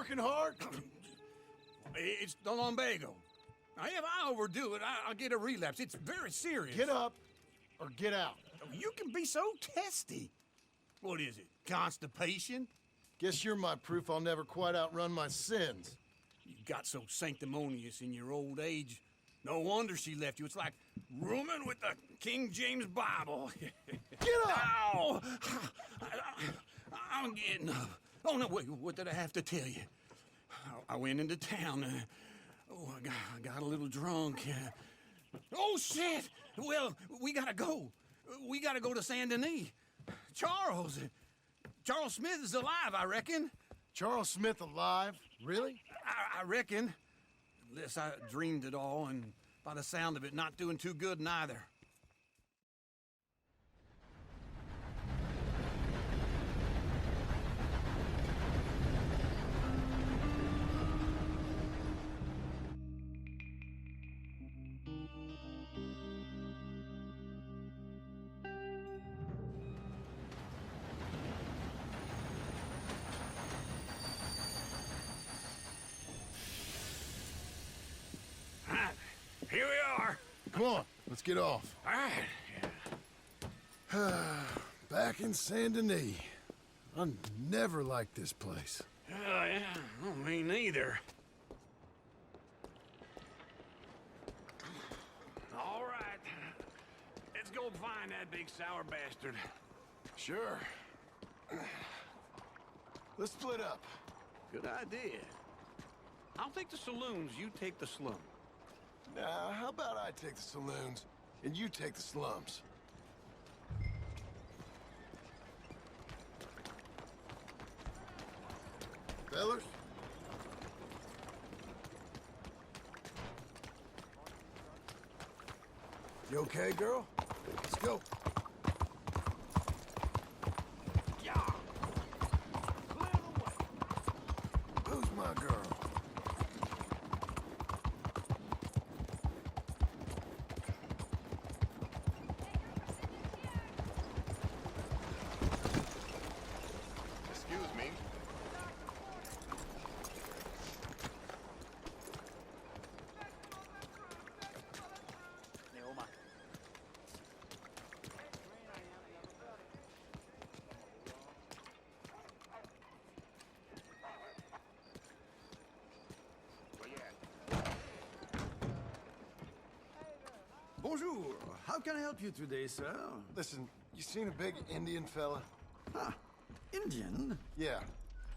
working hard? It's the lumbago. Now, if I overdo it, I'll get a relapse. It's very serious. Get up or get out. You can be so testy. What is it, constipation? Guess you're my proof I'll never quite outrun my sins. You got so sanctimonious in your old age. No wonder she left you. It's like rooming with the King James Bible. Get up! Ow! I'm getting up. Oh, no, wait, what did I have to tell you? I went into town. I got a little drunk. Oh, shit! Well, we gotta go. We gotta go to Saint Denis. Charles Smith is alive, I reckon. Charles Smith alive? Really? I reckon. Unless I dreamed it all, and by the sound of it, not doing too good neither. Here we are. Come on, let's get off. All right. Back in Saint Denis. I never liked this place. Yeah, well, me neither. All right. Let's go find that big sour bastard. Sure. Let's split up. Good idea. I'll take the saloons, you take the slum. Now, how about I take the saloons and you take the slums? Fellas? You okay, girl? Let's go. Yeah. Clear the way. Who's my girl? Excuse me. Bonjour. How can I help you today, sir? Listen, you seen a big Indian fella? Ah, Indian? Yeah,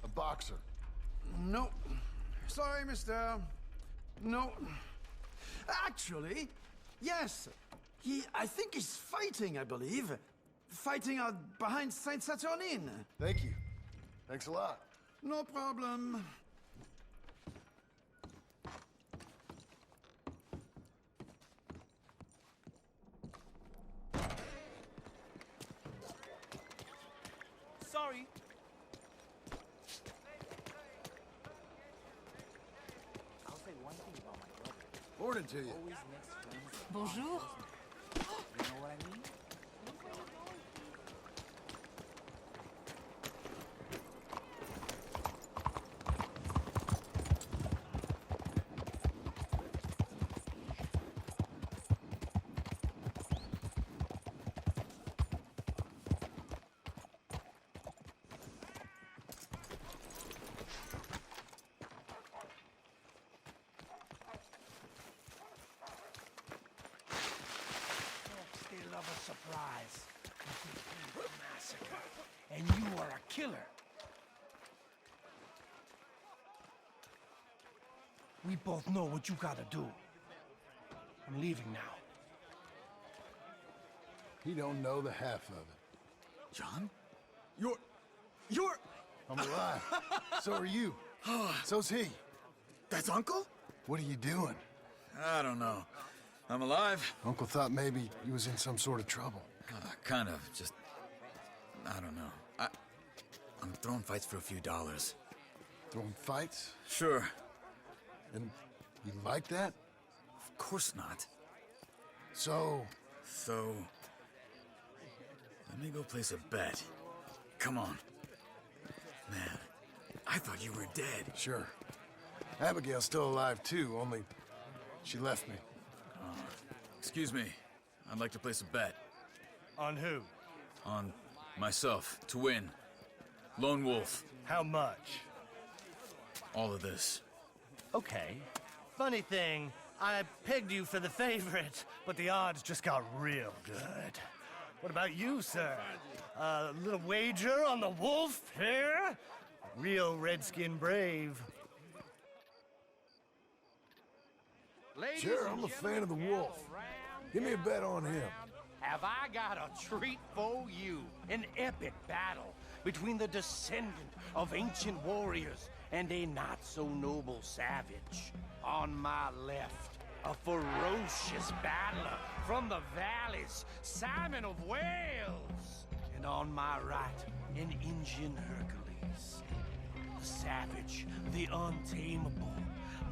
a boxer. No. Sorry, mister. No. Actually, yes. I think he's fighting, I believe. Fighting out behind Saint Saturnine. Thank you. Thanks a lot. No problem. Sorry. I'll say one thing about my brother. Morning to you. Always makes friends. Bonjour. You know what I mean? They love a surprise. A massacre. And you are a killer. We both know what you gotta do. I'm leaving now. He don't know the half of it. John? You're... I'm alive. So are you. So's he. That's Uncle? What are you doing? I don't know. I'm alive. Uncle thought maybe he was in some sort of trouble. Kind of. Just... I don't know. I'm throwing fights for a few dollars. Throwing fights? Sure. And you like that? Of course not. So, let me go place a bet. Come on. Man, I thought you were dead. Sure. Abigail's still alive, too, only she left me. Excuse me. I'd like to place a bet. On who? On myself, to win. Lone Wolf. How much? All of this. Okay. Funny thing, I pegged you for the favorite, but the odds just got real good. What about you, sir? A little wager on the wolf here? Real redskin brave. Sure, I'm a fan of the wolf. Give me a bet on him. Have I got a treat for you? An epic battle between the descendant of ancient warriors and a not-so-noble savage. On my left, a ferocious battler from the valleys, Simon of Wales. And on my right, an Indian Hercules. The savage, the untamable,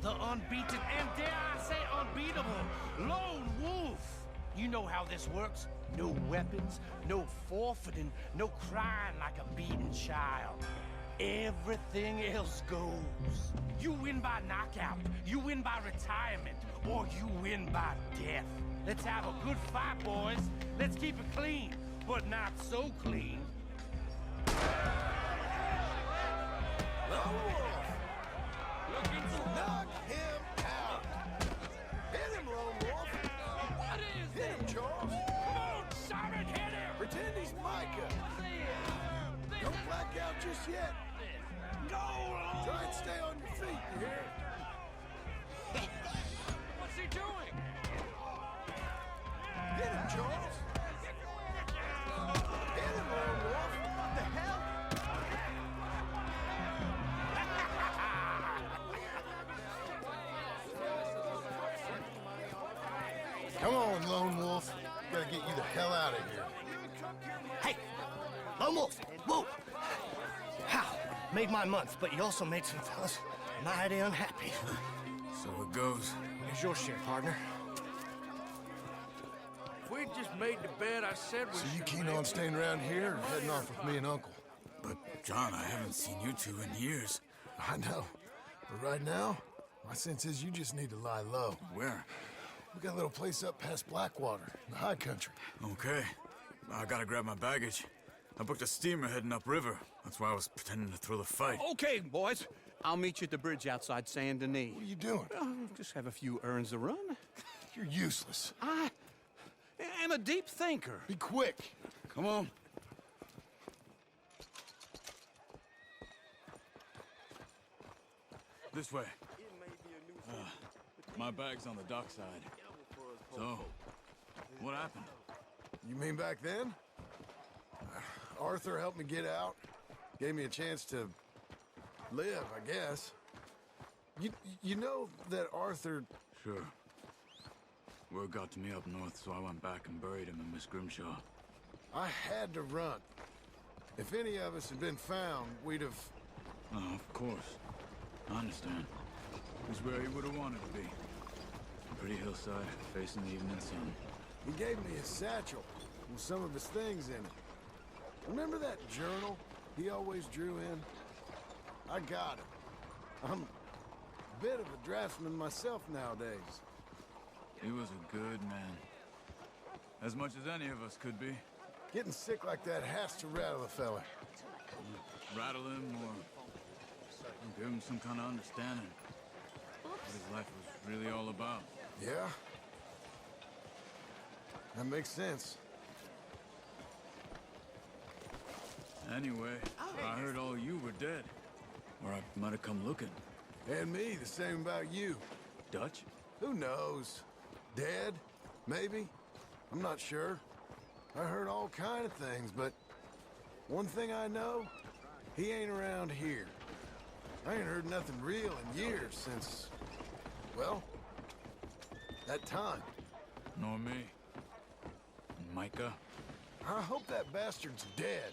the unbeaten, and dare I say unbeatable, Lone Wolf. You know how this works. No weapons, no forfeiting, no crying like a beaten child. Everything else goes. You win by knockout, you win by retirement, or you win by death. Let's have a good fight, boys. Let's keep it clean, but not so clean. Knock him out! Hit him, Lone Wolf! What is Hit him, Charles! Come on, Simon, hit him! Pretend he's Micah! Don't black out just yet! Go! Try and stay on your feet, you hear? What's he doing? Hit him, Charles! Hit him, Lone Wolf! What the hell? Come on, Lone Wolf. Gotta get you the hell out of here. Hey! Lone Wolf! Whoa! How? Made my month, but you also made some fellas mighty unhappy. So it goes. Here's your share, partner. If we'd just made the bed I said we So you should keen make, on staying around here or heading off with me and Uncle? But, John, I haven't seen you two in years. I know. But right now, my sense is you just need to lie low. Where? We got a little place up past Blackwater, in the high country. Okay. I gotta grab my baggage. I booked a steamer heading upriver. That's why I was pretending to throw the fight. Okay, boys. I'll meet you at the bridge outside Saint Denis. What are you doing? Just have a few errands to run. You're useless. I am a deep thinker. Be quick. Come on. This way. My bag's on the dockside. So, what happened? You mean back then? Arthur helped me get out. Gave me a chance to live, I guess. You know that Arthur... Sure. Word got to me up north, so I went back and buried him in Miss Grimshaw. I had to run. If any of us had been found, we'd have... Oh, of course. I understand. He's where he would have wanted to be. Pretty hillside, facing the evening sun. He gave me his satchel with some of his things in it. Remember that journal he always drew in? I got it. I'm a bit of a draftsman myself nowadays. He was a good man. As much as any of us could be. Getting sick like that has to rattle a fella. Rattle him or give him some kind of understanding. What his life was really all about. Yeah? That makes sense. Anyway, I heard all you were dead. Or I might have come looking. And me, the same about you. Dutch? Who knows? Dead? Maybe? I'm not sure. I heard all kind of things, but one thing I know, he ain't around here. I ain't heard nothing real in years since, well, that time. Nor me. And Micah? I hope that bastard's dead.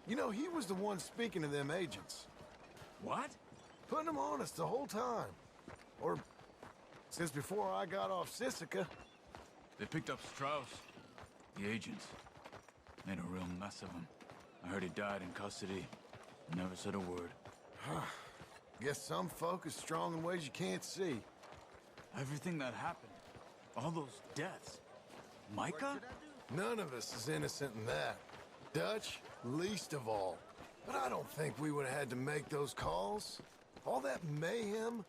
You know, he was the one speaking to them agents. What? Putting them on us the whole time. Or since before I got off Sisika. They picked up Strauss. The agents. Made a real mess of him. I heard he died in custody. Never said a word. Guess some folk is strong in ways you can't see. Everything that happened, all those deaths. Micah? None of us is innocent in that. Dutch, least of all. But I don't think we would have had to make those calls. All that mayhem.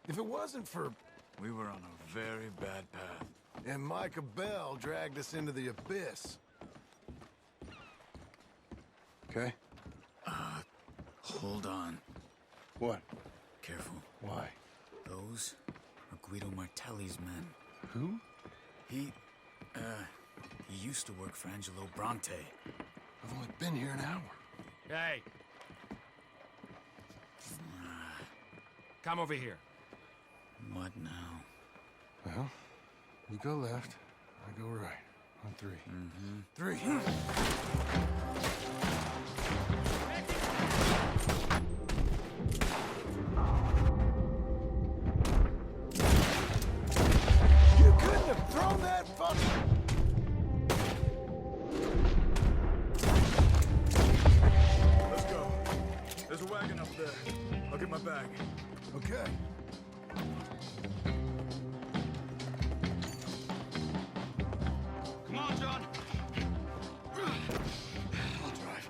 If it wasn't for... We were on a very bad path. And Micah Bell dragged us into the abyss. Okay? Hold on. What? Careful. Why? Those are Guido Martelli's men. Who? He used to work for Angelo Bronte. I've only been here an hour. Hey. Come over here. What now? Well, you go left, I go right. On three. Three. You couldn't have thrown that fucker! Let's go. There's a wagon up there. I'll get my bag. Okay. Come on, John. I'll drive.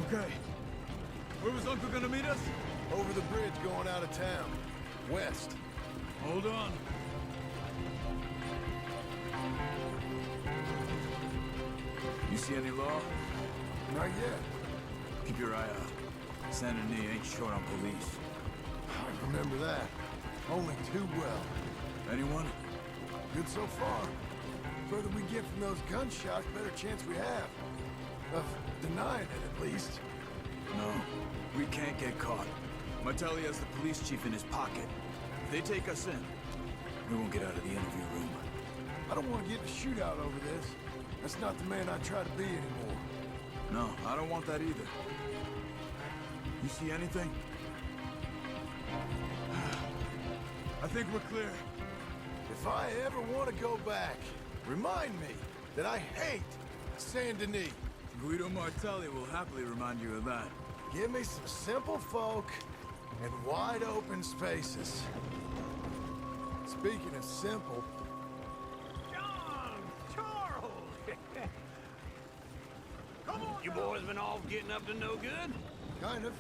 Okay. Where was Uncle gonna meet us? Over the bridge going out of town. West. Hold on. You see any law? Not yet. Keep your eye out. Saint Denis ain't short on police. I remember that. Only too well. Anyone? Good so far. Further we get from those gunshots, better chance we have. Of denying it, at least. No. We can't get caught. Martelli has the police chief in his pocket. If they take us in, we won't get out of the interview room. I don't want to get in a shootout over this. That's not the man I try to be anymore. No, I don't want that either. You see anything? I think we're clear. If I ever want to go back, remind me that I hate Saint Denis. Guido Martelli will happily remind you of that. Give me some simple folk and wide open spaces. Speaking of simple, John! Charles! Come on! You boys been off getting up to no good? kind of.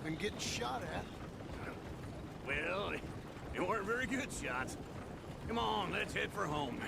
Been getting shot at. Well, they weren't very good shots. Come on, let's head for home.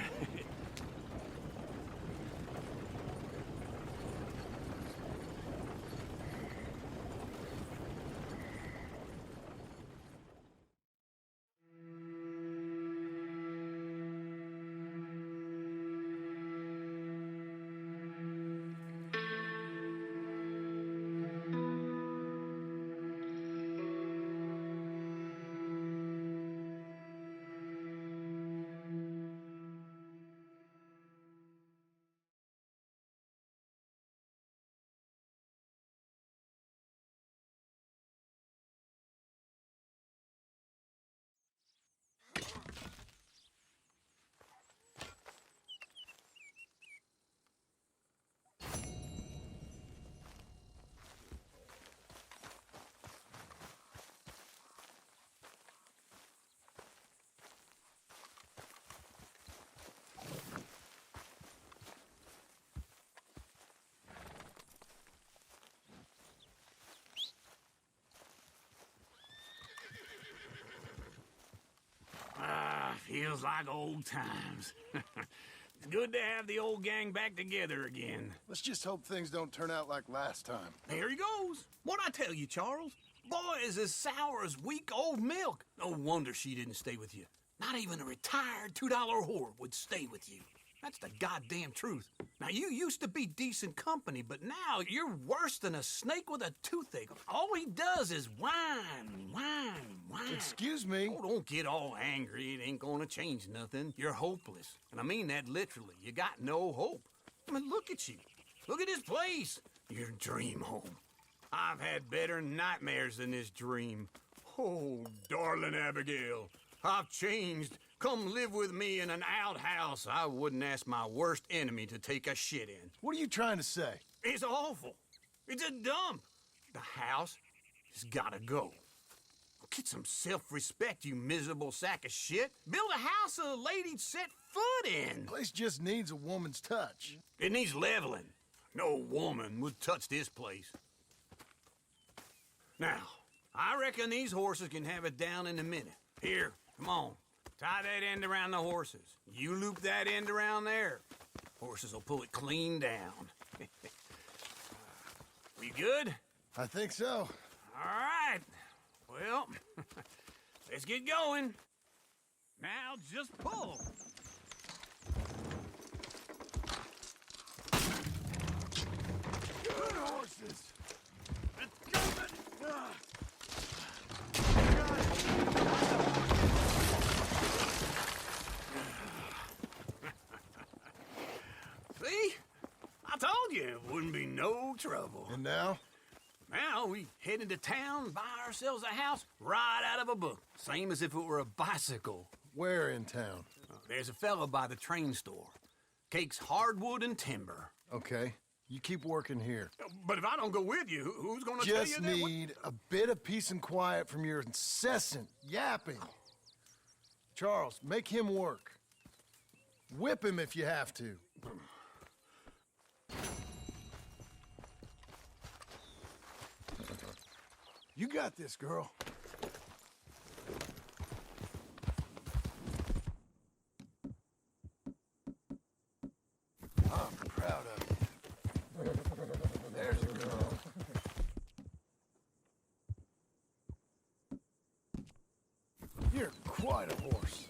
Feels like old times. It's good to have the old gang back together again. Let's just hope things don't turn out like last time. There he goes. What'd I tell you, Charles? Boy is as sour as week-old milk. No wonder she didn't stay with you. Not even a retired $2 whore would stay with you. That's the goddamn truth. Now, you used to be decent company, but now you're worse than a snake with a toothache. All he does is whine, whine, whine. Excuse me? Oh, don't get all angry. It ain't gonna change nothing. You're hopeless. And I mean that literally. You got no hope. I mean, look at you. Look at this place. Your dream home. I've had better nightmares than this dream. Oh, darling Abigail. I've changed. Come live with me in an outhouse I wouldn't ask my worst enemy to take a shit in. What are you trying to say? It's awful. It's a dump. The house has gotta go. Get some self-respect, you miserable sack of shit. Build a house a lady'd set foot in. Place just needs a woman's touch. It needs leveling. No woman would touch this place. Now, I reckon these horses can have it down in a minute. Here, come on. Tie that end around the horses. You loop that end around there. Horses will pull it clean down. We good? I think so. All right. Well, let's get going. Now just pull. Good horses. It's coming. See? I told you it wouldn't be no trouble. And now? Now we head into town, buy ourselves a house right out of a book. Same as if it were a bicycle. Where in town? There's a fella by the train store. Cakes hardwood and timber. Okay, you keep working here. But if I don't go with you, who's gonna tell you Just that? need a bit of peace and quiet from your incessant yapping. Charles, make him work. Whip him if you have to. You got this, girl. I'm proud of you. There's a girl. You're quite a horse.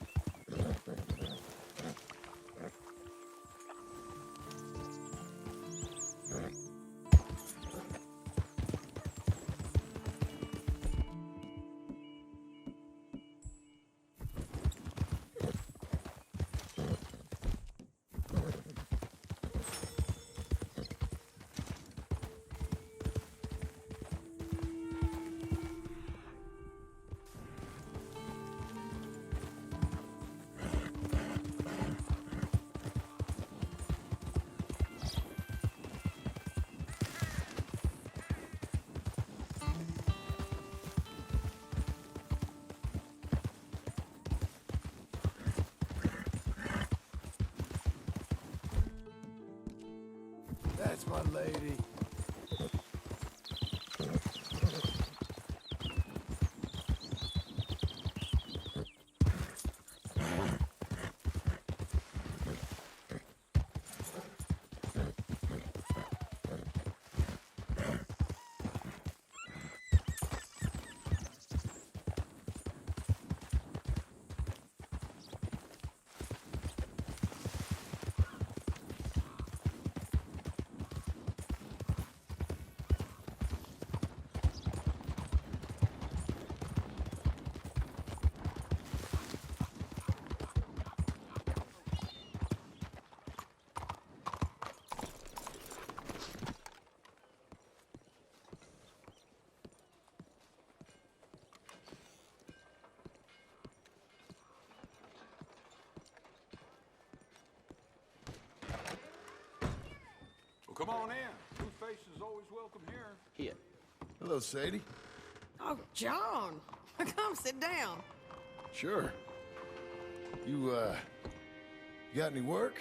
That's my lady. Well, come on in. New faces always welcome here. Here. Hello, Sadie. Oh, John. Come sit down. Sure. You got any work?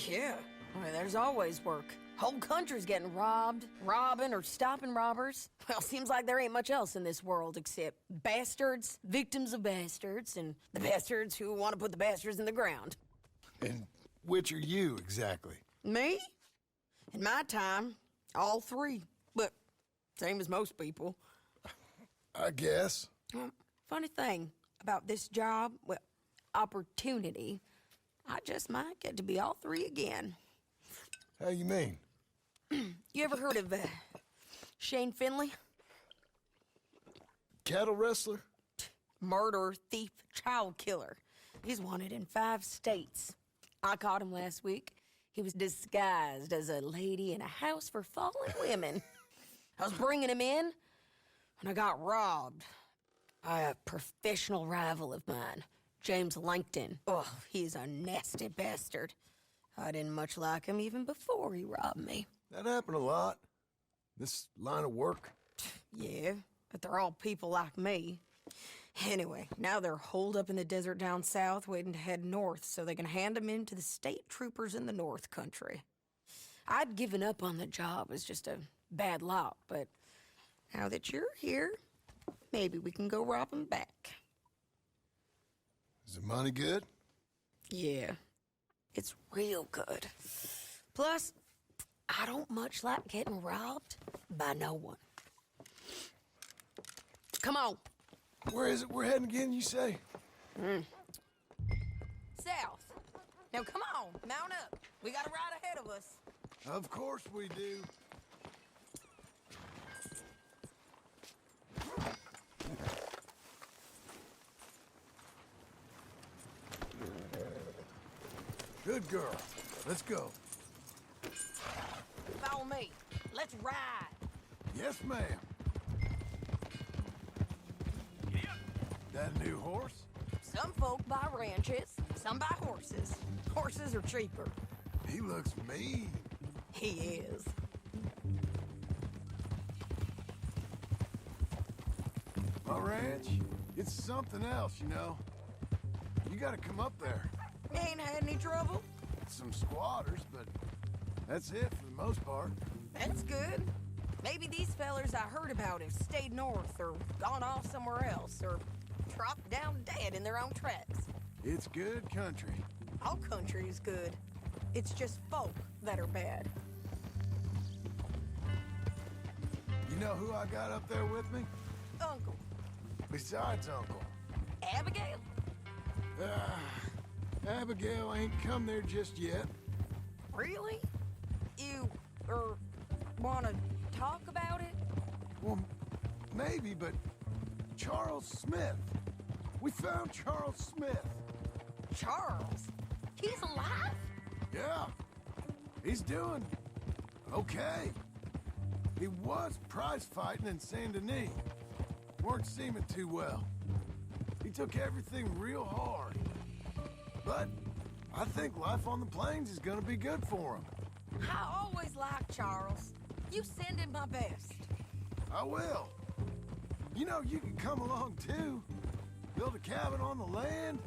Yeah. Well, there's always work. Whole country's getting robbed, robbing, or stopping robbers. Well, seems like there ain't much else in this world except bastards, victims of bastards, and the bastards who want to put the bastards in the ground. And which are you, exactly? Me? In my time, all three. But same as most people. I guess. Funny thing about this job, well, opportunity, I just might get to be all three again. How you mean? You ever heard of Shane Finley? Cattle wrestler? Murderer, thief, child killer. He's wanted in 5 states. I caught him last week. He was disguised as a lady in a house for fallen women. I was bringing him in when I got robbed by a professional rival of mine, James Langton. Oh, he's a nasty bastard. I didn't much like him even before he robbed me. That happened a lot. This line of work. Yeah, but they're all people like me. Anyway, now they're holed up in the desert down south waiting to head north so they can hand them in to the state troopers in the north country. I'd given up on the job as just a bad lot, but now that you're here, maybe we can go rob them back. Is the money good? Yeah, it's real good. Plus, I don't much like getting robbed by no one. Come on. Where is it we're heading again, you say? South. Now come on, mount up. We got a ride ahead of us. Of course we do. Good girl. Let's go. Follow me. Let's ride. Yes, ma'am. That new horse? Some folk buy ranches, some buy horses. Horses are cheaper. He looks mean. He is. My ranch, it's something else, you know. You gotta come up there. You ain't had any trouble? Some squatters, but that's it for the most part. That's good. Maybe these fellers I heard about have stayed north or gone off somewhere else or dropped down dead in their own tracks. It's good country. All country is good. It's just folk that are bad. You know who I got up there with me? Uncle. Besides Uncle. Abigail? Abigail ain't come there just yet. Really? You, wanna talk about it? Well, maybe, but Charles Smith. We found Charles Smith. Charles? He's alive? Yeah. He's doing okay. He was prize fighting in Saint Denis. Weren't seeming too well. He took everything real hard. But I think life on the plains is gonna be good for him. I always liked Charles. You send him my best. I will. You know, you can come along too. Build a cabin on the land.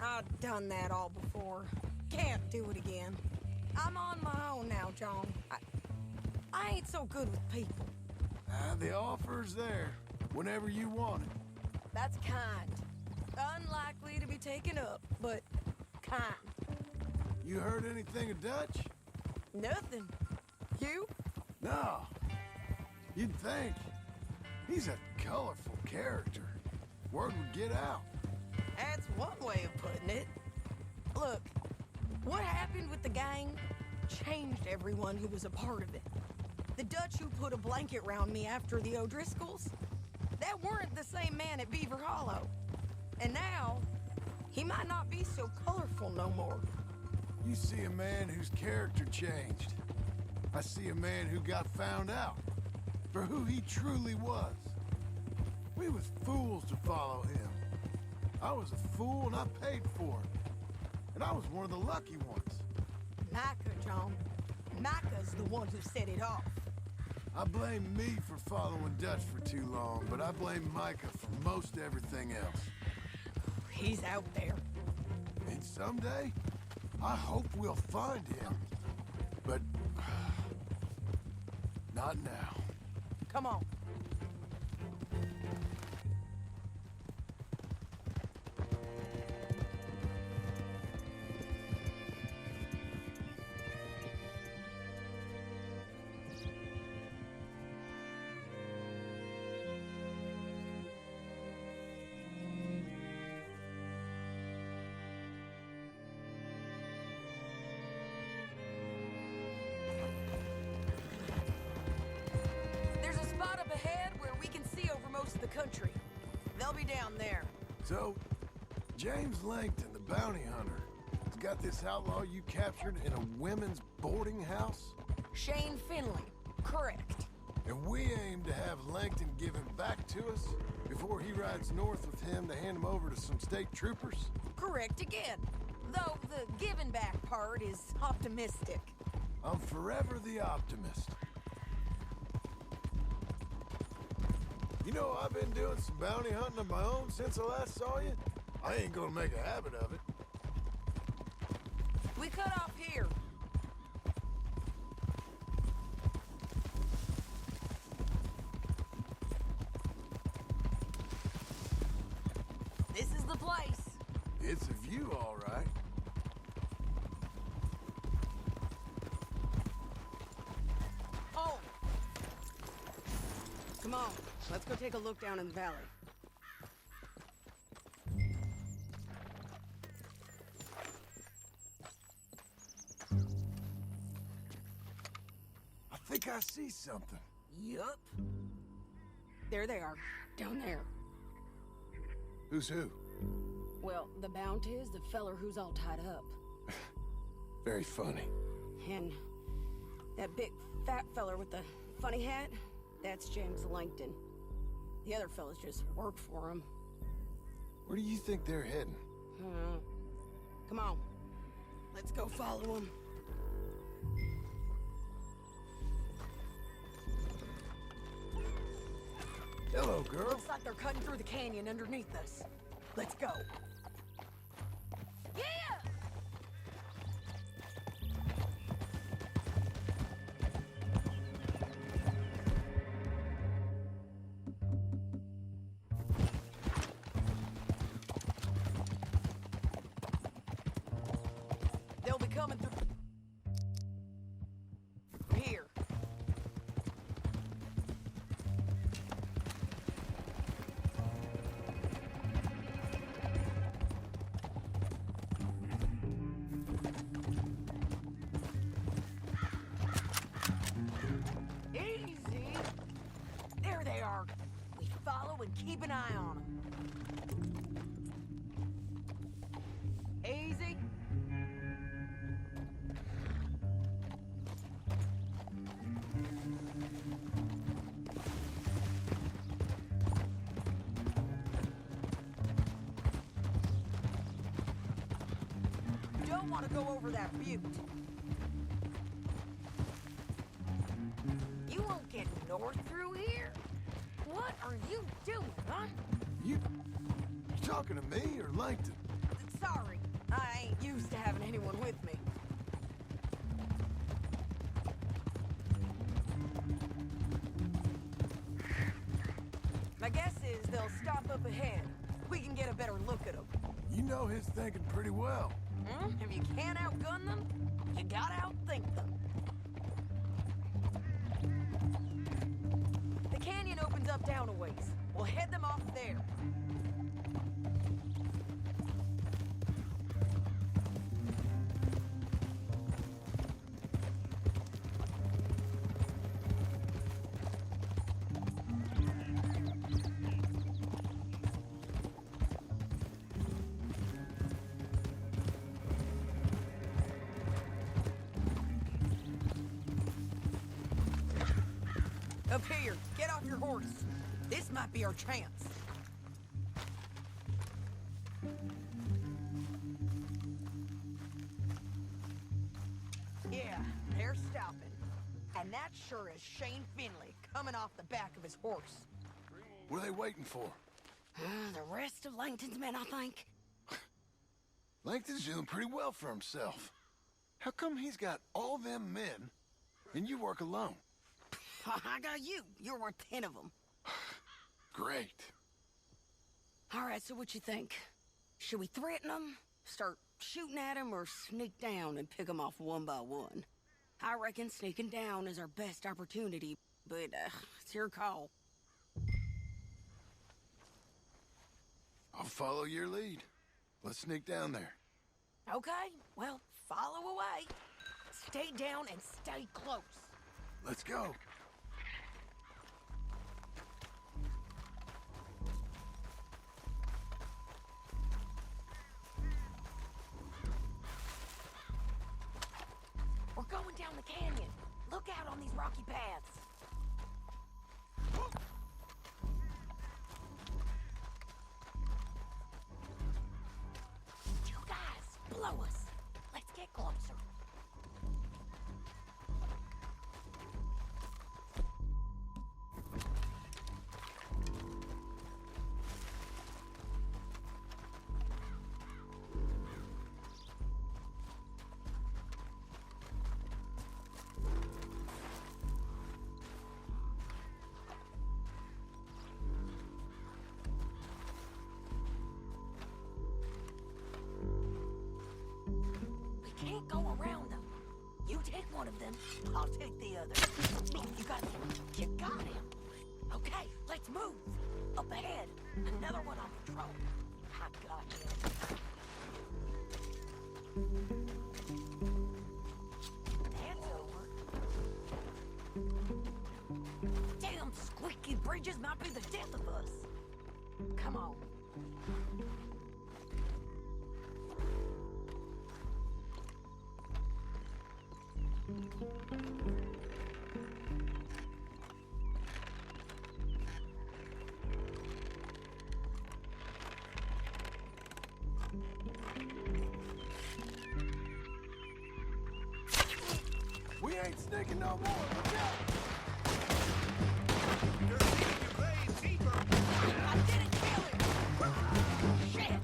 I've done that all before. Can't do it again. I'm on my own now, John. I ain't so good with people. The offer's there whenever you want it. That's kind. Unlikely to be taken up, but kind. You heard anything of Dutch? Nothing. You? No. You'd think. He's a colorful character. Word would get out. That's one way of putting it. Look, what happened with the gang changed everyone who was a part of it. The Dutch who put a blanket round me after the O'Driscolls, that weren't the same man at Beaver Hollow. And now, he might not be so colorful no more. You see a man whose character changed. I see a man who got found out for who he truly was. We was fools to follow him. I was a fool and I paid for it. And I was one of the lucky ones. Micah, John. Micah's the one who set it off. I blame me for following Dutch for too long, but I blame Micah for most everything else. He's out there. And someday, I hope we'll find him. But not now. Come on. There's a spot up ahead where we can see over most of the country. They'll be down there. So, James Langton, the bounty hunter, has got this outlaw you captured in a women's boarding house? Shane Finley. Correct. And we aim to have Langton give him back to us before he rides north with him to hand him over to some state troopers? Correct again. Though the giving back part is optimistic. I'm forever the optimist. You know, I've been doing some bounty hunting of my own since I last saw you. I ain't gonna make a habit of it. We cut off here. This is the place. It's a view, all right. Oh! Come on, let's go take a look down in the valley. I think I see something. Yup. There they are, down there. Who's who? Well, the Bounty is the feller who's all tied up. Very funny. And that big fat feller with the funny hat, that's James Langton. The other fellas just work for him. Where do you think they're heading? Come on, let's go follow him. Hello, girl. Looks like they're cutting through the canyon underneath us. Let's go. Yeah! They'll be coming through here. Easy. There they are. We follow and keep an eye on them. Easy. Don't want to go over that butte. You won't get north through here? What are you doing, huh? You talking to me or Langton? Sorry, I ain't used to having anyone with me. My guess is they'll stop up ahead. We can get a better look at them. You know his thinking pretty well. If you can't outgun them, you gotta outthink them. The canyon opens up down a ways. We'll head them off there. Up here, get off your horse. This might be our chance. Yeah, they're stopping. And that sure is Shane Finley coming off the back of his horse. What are they waiting for? The rest of Langton's men, I think. Langton's doing pretty well for himself. How come he's got all them men and you work alone? I got you. You're worth 10 of them. Great. All right, so what you think? Should we threaten them, start shooting at them, or sneak down and pick them off one by one? I reckon sneaking down is our best opportunity, but it's your call. I'll follow your lead. Let's sneak down there. Okay, well, follow away. Stay down and stay close. Let's go. We're going down the canyon. Look out on these rocky paths. go around them. You take one of them, I'll take the other. You got him. Okay, let's move. Up ahead, another one on patrol. I got him. That's over. Damn squeaky bridges might be the death of us. Come on. We ain't sneaking no more. Look out! I didn't kill him! Shit!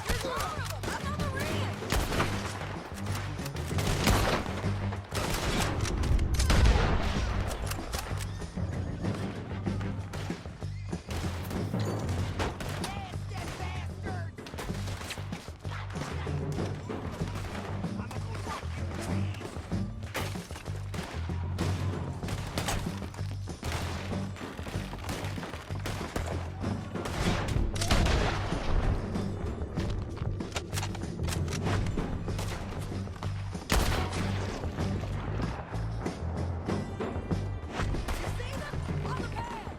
There's more of them! I'm on the ridge! Nasty bastards! You see them? Look out!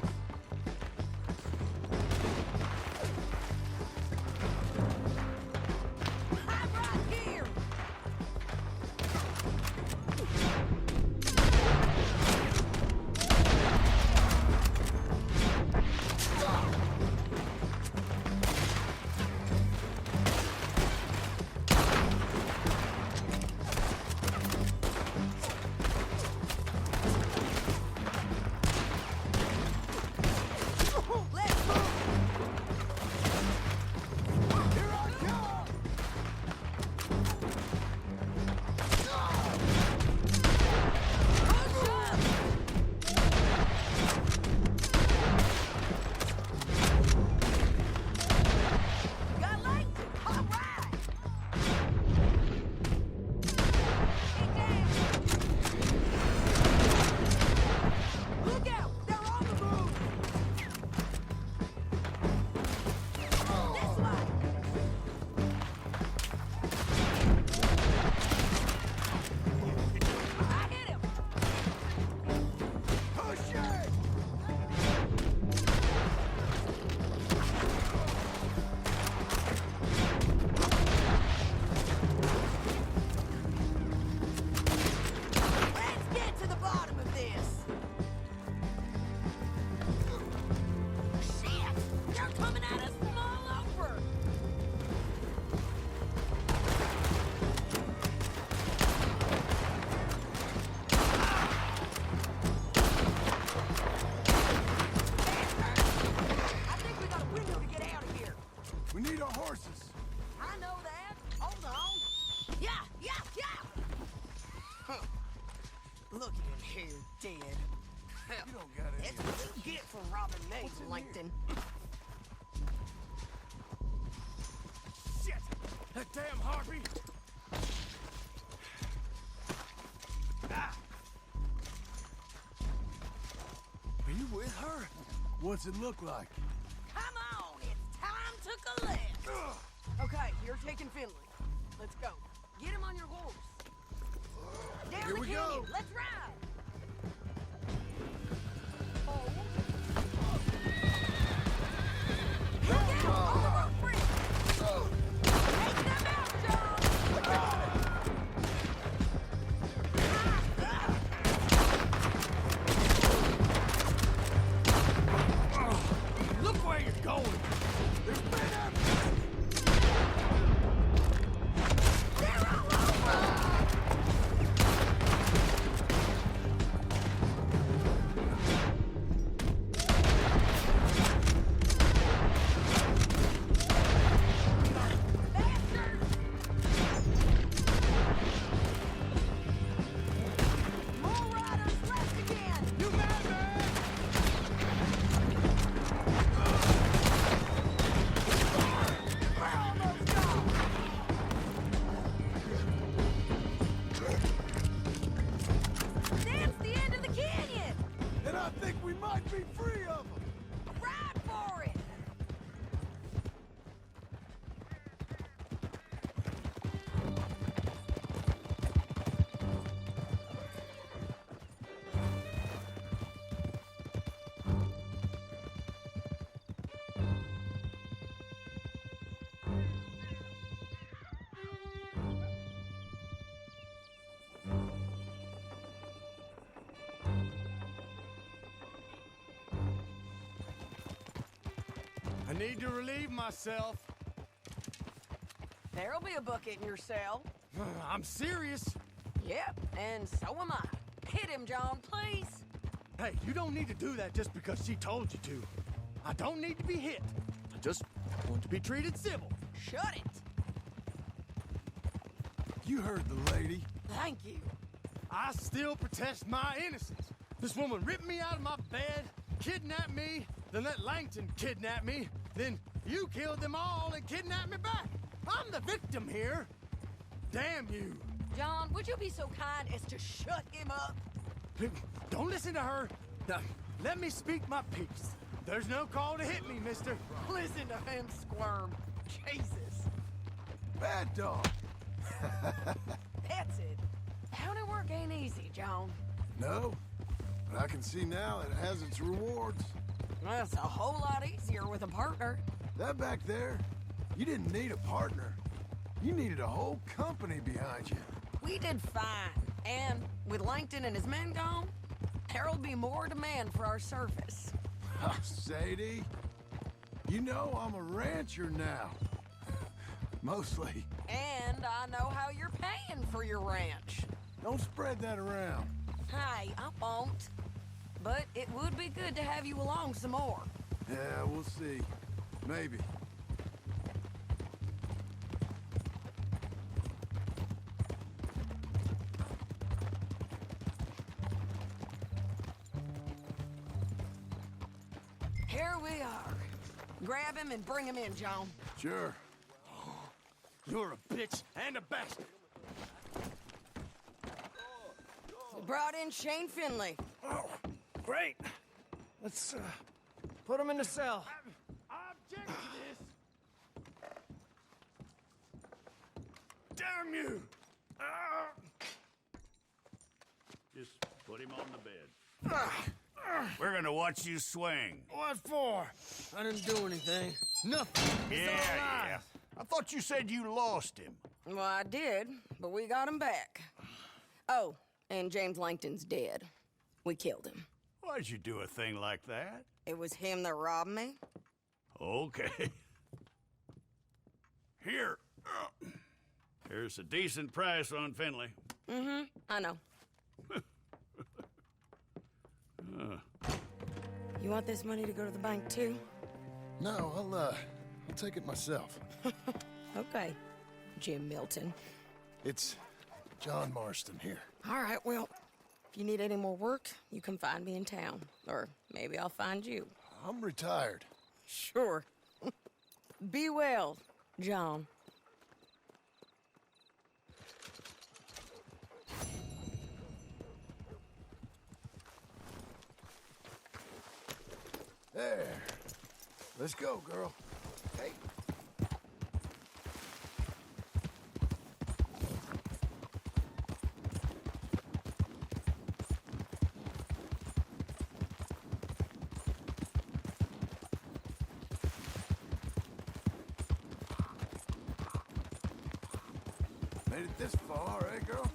I'm right here! Let's move! Here I come! Push up! Got light? All right! Get down! Look out! They're on the move! This way! I hit him! Push it! Let's get to the bottom of this! Shit! They're coming at us from all over! I think we got a window to get out of here. We need our horses. I know that. Hold on. Yeah, yeah, yeah. Huh. Look at him here, dead. You don't got any. That's what you get for robbing me, Langton. Shit! That damn harpy! Are you with her? What's it look like? Come on, it's time to collect. Okay, you're taking Finley. Let's go. Get him on your horse. Down Here the we canyon. go. Let's ride. Look out! All of our friends! Take them out, John! Look where you're going! There's men out They're all over! need to relieve myself. There'll be a bucket in your cell. I'm serious. Yep, and so am I. Hit him, John, please. Hey, you don't need to do that just because she told you to. I don't need to be hit. I just want to be treated civil. Shut it. You heard the lady. Thank you. I still protest my innocence. This woman ripped me out of my bed, kidnapped me, then let Langton kidnap me, then you killed them all and kidnapped me back. I'm the victim here. Damn you. John, would you be so kind as to shut him up? Don't listen to her. Now, let me speak my piece. There's no call to hit me, mister. Listen to him squirm. Jesus. Bad dog. That's it. County work ain't easy, John. No, but I can see now it has its rewards. That's a whole lot easier with a partner. That back there, you didn't need a partner. You needed a whole company behind you. We did fine. And with Langton and his men gone, there'll be more demand for our service. Sadie, you know I'm a rancher now. Mostly. And I know how you're paying for your ranch. Don't spread that around. Hey, I won't. But it would be good to have you along some more. Yeah, we'll see. Maybe. Here we are. Grab him and bring him in, John. Sure. You're a bitch and a bastard. We brought in Shane Finley. Oh, great. Let's put him in the cell. I object to this. Damn you! Just put him on the bed. We're gonna watch you swing. What for? I didn't do anything. Nothing. It's all lies. I thought you said you lost him. Well, I did, but we got him back. Oh, and James Langton's dead. We killed him. Why'd you do a thing like that? It was him that robbed me. Okay. Here. Here's a decent price on Finley. Mm-hmm, I know. You want this money to go to the bank, too? No, I'll take it myself. Okay, Jim Milton. It's John Marston here. All right, well, if you need any more work, you can find me in town. Or maybe I'll find you. I'm retired. Sure. Be well, John. There. Let's go, girl. Hey. Made it this far, eh, girl?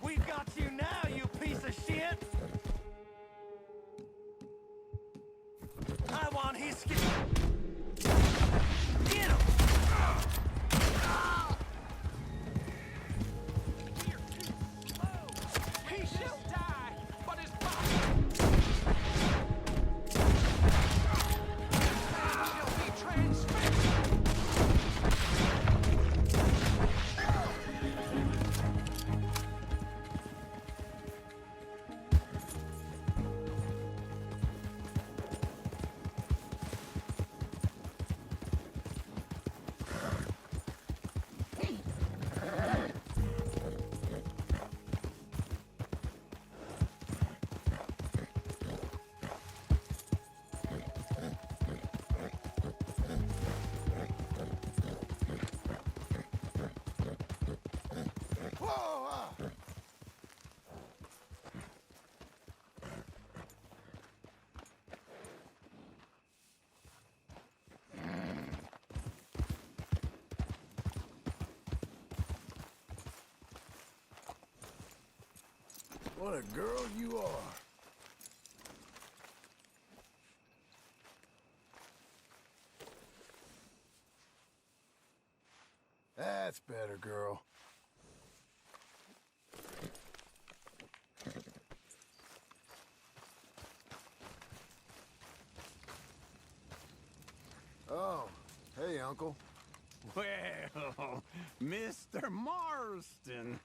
We've got you now, you piece of shit! I want his skin. Get him! He shall die, but his body shall be transfixed. Whoa! What a girl you are. That's better, girl. Oh, hey, Uncle. Well, Mr. Marston.